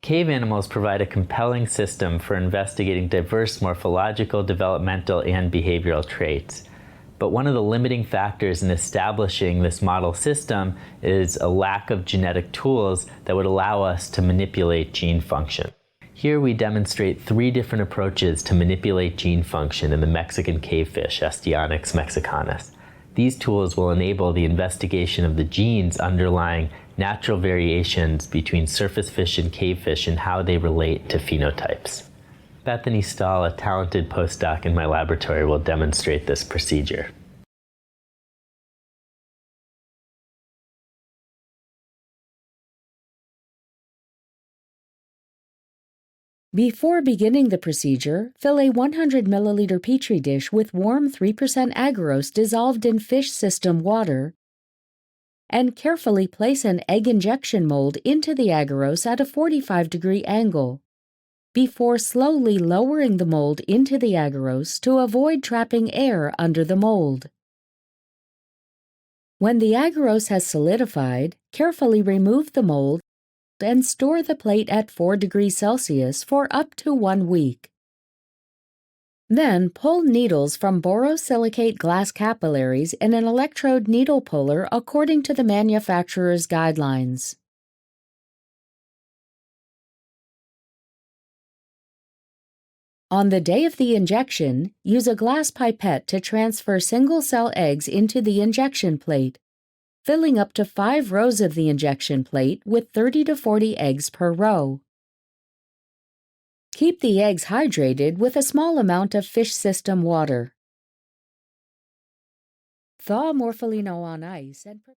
Cave animals provide a compelling system for investigating diverse morphological, developmental, and behavioral traits. But one of the limiting factors in establishing this model system is a lack of genetic tools that would allow us to manipulate gene function. Here we demonstrate 3 different approaches to manipulate gene function in the Mexican cavefish, Astyanax mexicanus. These tools will enable the investigation of the genes underlying natural variations between surface fish and cavefish and how they relate to phenotypes. Bethany Stahl, a talented postdoc in my laboratory, will demonstrate this procedure. Before beginning the procedure, fill a 100 milliliter Petri dish with warm 3% agarose dissolved in fish system water and carefully place an egg injection mold into the agarose at a 45-degree angle, before slowly lowering the mold into the agarose to avoid trapping air under the mold. When the agarose has solidified, carefully remove the mold and store the plate at 4 degrees Celsius for up to 1 week. Then pull needles from borosilicate glass capillaries in an electrode needle puller according to the manufacturer's guidelines. On the day of the injection, use a glass pipette to transfer single-cell eggs into the injection plate, filling up to 5 rows of the injection plate with 30 to 40 eggs per row. Keep the eggs hydrated with a small amount of fish system water. Thaw morpholino on ice and